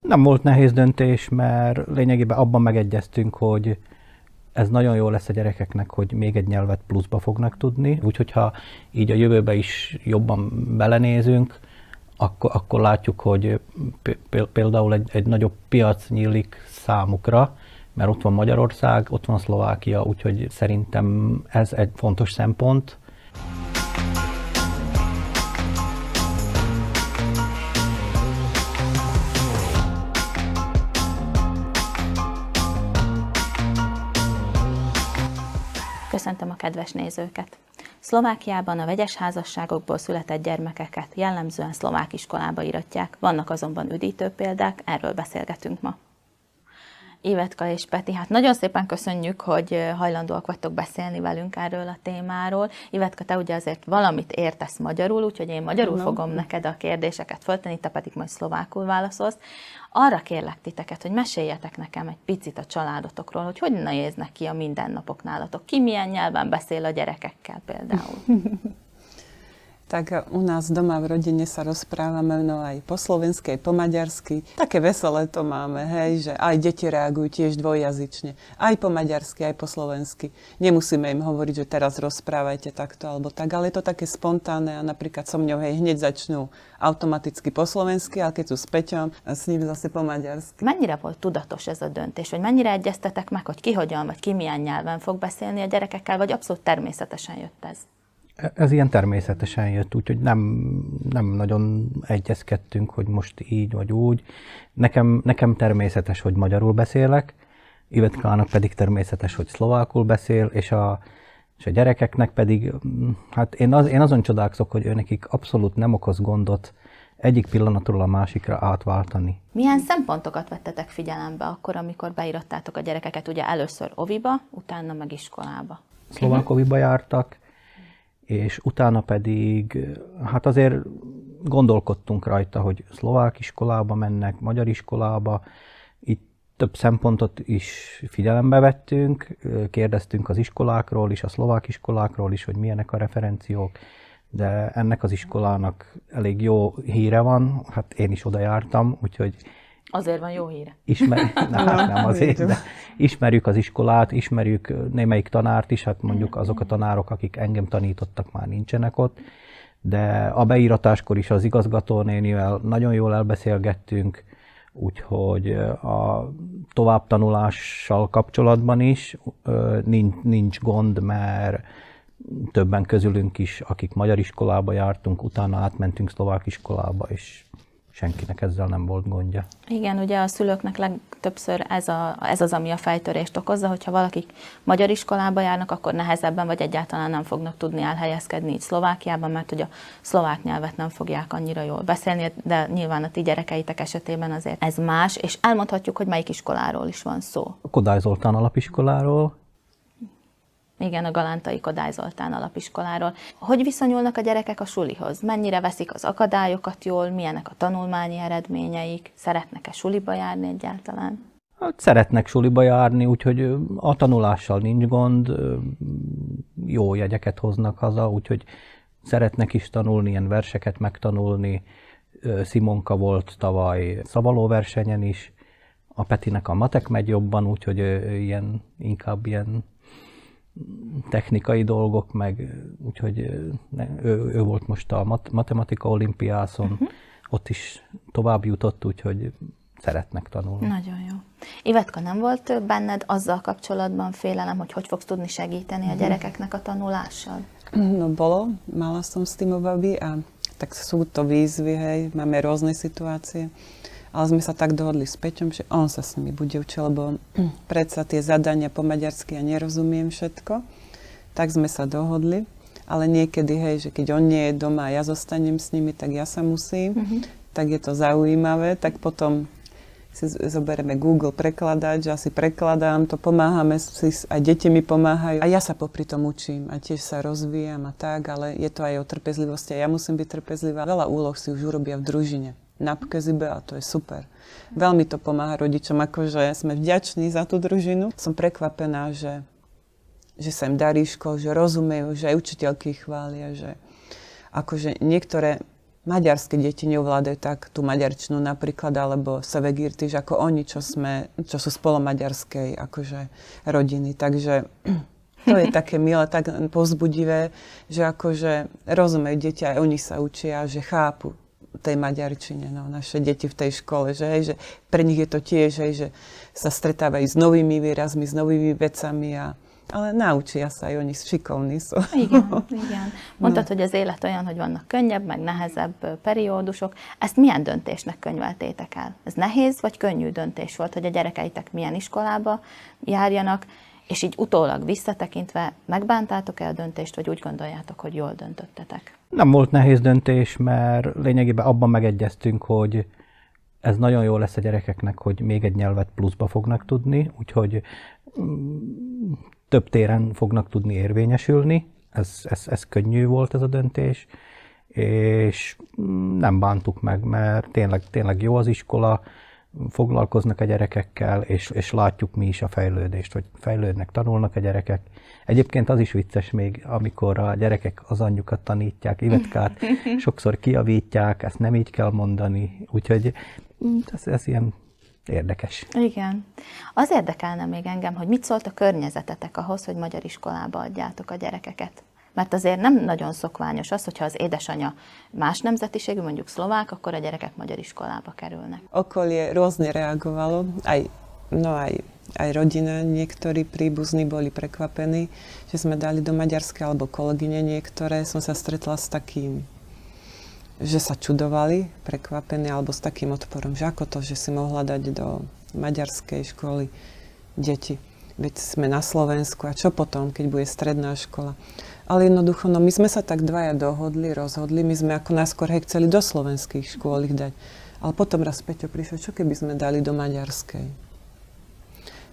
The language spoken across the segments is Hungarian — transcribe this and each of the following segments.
Nem volt nehéz döntés, mert lényegében abban megegyeztünk, hogy ez nagyon jó lesz a gyerekeknek, hogy még egy nyelvet pluszba fognak tudni. Úgyhogy ha így a jövőbe is jobban belenézünk, akkor látjuk, hogy például egy nagyobb piac nyílik számukra, mert ott van Magyarország, ott van Szlovákia, úgyhogy szerintem ez egy fontos szempont. Köszöntöm a kedves nézőket! Szlovákiában a vegyes házasságokból született gyermekeket jellemzően szlovák iskolába íratják, vannak azonban üdítő példák, erről beszélgetünk ma. Ivetka és Peti, hát nagyon szépen köszönjük, hogy hajlandóak vagytok beszélni velünk erről a témáról. Ivetka, te ugye azért valamit értesz magyarul, úgyhogy én magyarul fogom neked a kérdéseket föltenni, te pedig majd szlovákul válaszolsz. Arra kérlek titeket, hogy meséljetek nekem egy picit a családotokról, hogy hogyan néznek ki a mindennapok nálatok. Ki milyen nyelven beszél a gyerekekkel például? Tak u nás doma v rodine sa rozprávame aj po slovensky, aj po maďarsky. Také veselé to máme, hej, že aj deti reagujú tiež dvojjazyčne. Aj po maďarsky, aj po slovensky. Nemusíme im hovoriť, že teraz rozprávajte takto alebo tak, ale je to také spontánne a napríklad so mňou, hej, hneď začnú automaticky po slovensky, ale keď sú s Peťom, s ním zase po maďarsky. Mennyire volt tudatos ez a döntés, vagy mennyire egyeztetek meg, hogy ki hogyan, vagy ki milyen nyelven fog beszélni a gyerekekkel, vagy abszolút természetesen jött ez? Ez ilyen természetesen jött, úgyhogy nem nagyon egyezkedtünk, hogy most így vagy úgy. Nekem természetes, hogy magyarul beszélek, Ivetkának pedig természetes, hogy szlovákul beszél, és a gyerekeknek pedig, hát én azon csodálkozok, hogy nekik abszolút nem okoz gondot egyik pillanatról a másikra átváltani. Milyen szempontokat vettetek figyelembe akkor, amikor beírattátok a gyerekeket, ugye először oviba, utána meg iskolába? Szlovák oviba jártak, és utána pedig, hát azért gondolkodtunk rajta, hogy szlovák iskolába mennek, magyar iskolába. Itt több szempontot is figyelembe vettünk, kérdeztünk az iskolákról is, a szlovák iskolákról is, hogy milyenek a referenciók, de ennek az iskolának elég jó híre van, hát én is oda jártam, úgyhogy azért van jó híre. Nem azért, de ismerjük az iskolát, ismerjük némelyik tanárt is, hát mondjuk azok a tanárok, akik engem tanítottak, már nincsenek ott, de a beíratáskor is az igazgatónénivel nagyon jól elbeszélgettünk, úgyhogy a továbbtanulással kapcsolatban is nincs gond, mert többen közülünk is, akik magyar iskolába jártunk, utána átmentünk szlovák iskolába, és senkinek ezzel nem volt gondja. Igen, ugye a szülőknek legtöbbször ez az, ami a fejtörést okozza, hogyha valakik magyar iskolába járnak, akkor nehezebben vagy egyáltalán nem fognak tudni elhelyezkedni így Szlovákiában, mert hogy a szlovák nyelvet nem fogják annyira jól beszélni, de nyilván a ti gyerekeitek esetében azért ez más, és elmondhatjuk, hogy melyik iskoláról is van szó. A Kodály Zoltán alapiskoláról. Igen, a Galántai Kodály Zoltán alapiskoláról. Hogy viszonyulnak a gyerekek a sulihoz? Mennyire veszik az akadályokat jól? Milyenek a tanulmányi eredményeik? Szeretnek-e suliba járni egyáltalán? Hát szeretnek suliba járni, úgyhogy a tanulással nincs gond, jó jegyeket hoznak haza, úgyhogy szeretnek is tanulni, ilyen verseket megtanulni. Simonka volt tavaly szavalóversenyen is, a Petinek a matek megy jobban, úgyhogy inkább ilyen technikai dolgok, meg úgyhogy ő volt most a matematika olimpiászon, ott is tovább jutott, úgyhogy szeretnek tanulni. Nagyon jó. Ivetka, nem volt benned azzal kapcsolatban félelem, hogy fogsz tudni segíteni a gyerekeknek a tanulással? No bolo, mala som s tým obavy a tak sú to výzvy, hej, máme rôzne situácie. Ale sme sa tak dohodli s Peťom, že on sa s nimi bude učiť, lebo predsa tie zadania po maďarsky ja nerozumiem všetko. Tak sme sa dohodli, ale niekedy, hej, že keď on nie je doma a ja zostanem s nimi, tak ja sa musím, tak je to zaujímavé, tak potom si zoberieme Google prekladač, ja si prekladám, to pomáhame si, aj deti mi pomáhajú a ja sa popri tom učím a tiež sa rozvíjam a tak, ale je to aj o trpezlivosti a ja musím byť trpezlivá. Veľa úloh si už urobia v družine. Na Pkezibe a to je super. Veľmi to pomáha rodičom, akože sme vďační za tú družinu. Som prekvapená, že sa im darí škol, že rozumejú, že aj učiteľky chvália, že akože niektoré maďarské deti neovládajú tak tú maďarčinu napríklad, alebo sevegírtiž, ako oni, čo sú spolomaďarskej akože rodiny. Takže to je také milé, tak povzbudivé, že akože rozumejú deti, aj oni sa učia, že chápu tej maďarčine, no, naše deti v tej škole, že pre nich je to tiež, že sa stretávajú s novými výrazmi, s novými vecami ale naučia sa, hogy oni šikovní. Szóval. Igen. Mondtad, hogy az élet olyan, hogy vannak könnyebb, meg nehezebb periódusok. Ezt milyen döntésnek könyveltétek el? Ez nehéz vagy könnyű döntés volt, hogy a gyerekeitek milyen iskolába járjanak, és így utólag visszatekintve megbántátok-e a döntést, vagy úgy gondoljátok, hogy jól döntöttetek? Nem volt nehéz döntés, mert lényegében abban megegyeztünk, hogy ez nagyon jó lesz a gyerekeknek, hogy még egy nyelvet pluszba fognak tudni, úgyhogy több téren fognak tudni érvényesülni. Ez könnyű volt ez a döntés, és nem bántuk meg, mert tényleg jó az iskola, foglalkoznak a gyerekekkel, és látjuk mi is a fejlődést, hogy fejlődnek, tanulnak a gyerekek. Egyébként az is vicces még, amikor a gyerekek az anyjukat tanítják, Ivetkát sokszor kijavítják, ezt nem így kell mondani, úgyhogy ez ilyen érdekes. Igen. Az érdekelne még engem, hogy mit szólt a környezetetek ahhoz, hogy magyar iskolába adjátok a gyerekeket. Mert azért nem nagyon szokványos az, hogyha az édesanyja más nemzetiségű, mondjuk szlovák, akkor a gyerekek magyar iskolába kerülnek. Okolie rôzne reagovalo, aj rodina, niektorí príbuzní boli prekvapení, že sme dali do maďarskej, alebo kolegyne niektoré. Som sa stretla s takým, že sa čudovali, prekvapení, alebo s takým odporom, že ako to, že si mohla dať do maďarskej školy deti. Veď sme na Slovensku a čo potom, keď bude stredná škola. Ale jednoducho, no my sme sa tak dvaja rozhodli, my sme ako najskôr chceli do slovenských škôl ich dať. Ale potom raz Peťo prišiel, čo keby sme dali do maďarskej.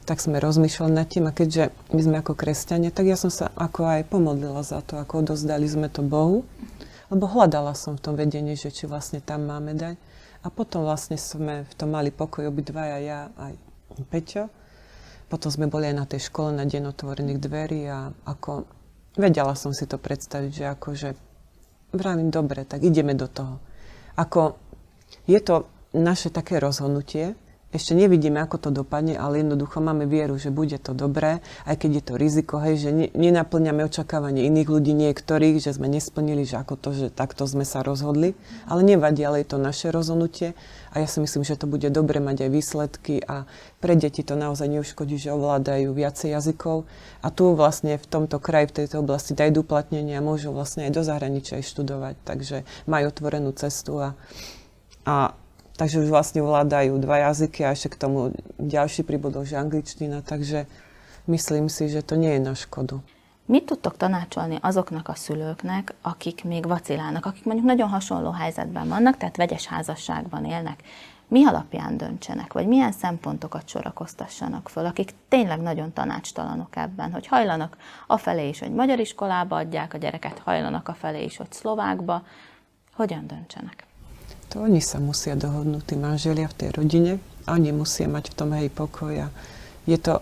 Tak sme rozmýšľali nad tým a keďže my sme ako kresťania, tak ja som sa ako aj pomodlila za to, ako odozdali sme to Bohu, lebo hľadala som v tom vedení, že či vlastne tam máme dať. A potom vlastne sme v tom mali pokoj obidvaja, ja aj Peťo. Potom sme boli aj na tej škole na deň otvorených dverí a ako vedela som si to predstaviť, že akože vravím, dobre, tak ideme do toho. Ako je to naše také rozhodnutie, ešte nevidíme, ako to dopadne, ale jednoducho máme vieru, že bude to dobré, aj keď je to riziko, hej, že nenaplňame očakávanie iných ľudí, niektorých, že sme nesplnili, že ako to, že takto sme sa rozhodli, ale nevadí, ale je to naše rozhodnutie a ja si myslím, že to bude dobre mať aj výsledky a pre deti to naozaj neuškodí, že ovládajú viacej jazykov a tu vlastne v tomto kraji, v tejto oblasti dajú uplatnenie a môžu vlastne aj do zahraničia študovať, takže majú otvorenú cestu a takže už vlastne ovládajú dva jazyky a ešte k tomu ďalší pribudol, že angličtina, takže myslím si, že to nie je na škodu. Mit tudtok tanácsolni azoknak a szülőknek, akik még vacilálnak, akik mondjuk nagyon hasonló helyzetben vannak, tehát vegyes házasságban élnek? Mi alapján döntsenek, vagy milyen szempontokat sorakoztassanak föl, akik tényleg nagyon tanácstalanok ebben, hogy hajlanak afelé is, hogy magyar iskolába adják a gyereket, hajlanak afelé is, hogy szlovákba. Hogyan döntsenek? To oni sa musia dohodnúť, tí manželia v tej rodine, a oni musia mať v tom pokoj a je to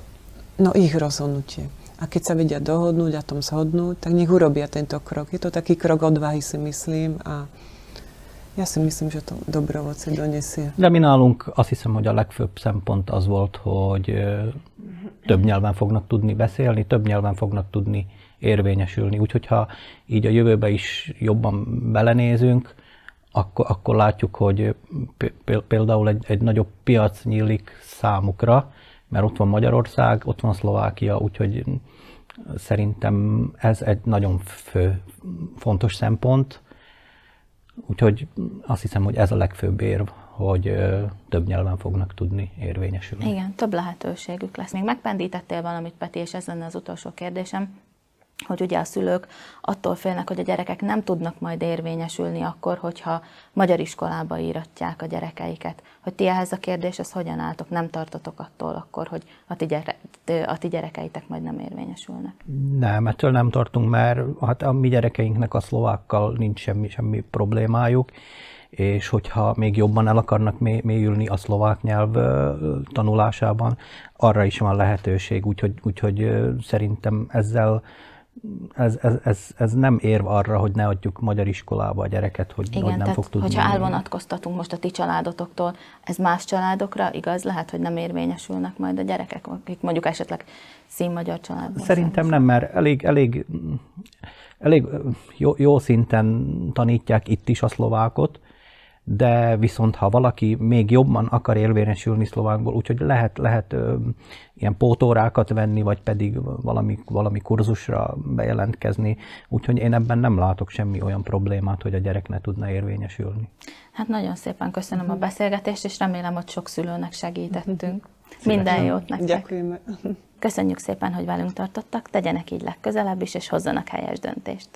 ich rozhodnutie. A keď sa vedia dohodnúť a tom zhodnúť, tak nech urobia tento krok. Je to taký krok odvahy, si myslím, a ja si myslím, že to dobro ovocie donesie. De mi nálunk azt hiszem, hogy a legfőbb szempont az volt, hogy több nyelven fognak tudni beszélni, több nyelven fognak tudni érvényesülni. Úgyhogy ha így a jövőbe is jobban belenézünk, akkor látjuk, hogy például egy nagyobb piac nyílik számukra, mert ott van Magyarország, ott van Szlovákia, úgyhogy szerintem ez egy nagyon fontos szempont. Úgyhogy azt hiszem, hogy ez a legfőbb érv, hogy több nyelven fognak tudni érvényesülni. Igen, több lehetőségük lesz. Még megpendítettél valamit, Peti, és ez lenne az utolsó kérdésem, hogy ugye a szülők attól félnek, hogy a gyerekek nem tudnak majd érvényesülni akkor, hogyha magyar iskolába íratják a gyerekeiket. Hogy ti ehhez a kérdéshez hogyan álltok? Nem tartotok attól akkor, hogy a ti gyerekeitek majd nem érvényesülnek? Nem, ettől nem tartunk, mert hát a mi gyerekeinknek a szlovákkal nincs semmi problémájuk, és hogyha még jobban el akarnak mélyülni a szlovák nyelv tanulásában, arra is van lehetőség, úgyhogy szerintem ezzel ez nem érv arra, hogy ne adjuk magyar iskolába a gyereket, hogy, igen, hogy nem tehát, fog tudni. hogyha elvonatkoztatunk most a ti családotoktól, ez más családokra igaz? Lehet, hogy nem érvényesülnek majd a gyerekek, akik mondjuk esetleg színmagyar családban. Szerintem nem, mert elég jó szinten tanítják itt is a szlovákot, de viszont ha valaki még jobban akar érvényesülni szlovákból, úgyhogy lehet ilyen pótórákat venni, vagy pedig valami kurzusra bejelentkezni, úgyhogy én ebben nem látok semmi olyan problémát, hogy a gyerek ne tudna érvényesülni. Hát nagyon szépen köszönöm a beszélgetést, és remélem, hogy sok szülőnek segítettünk. Minden jót nektek! Köszönjük szépen, hogy velünk tartottak, tegyenek így legközelebb is, és hozzanak helyes döntést!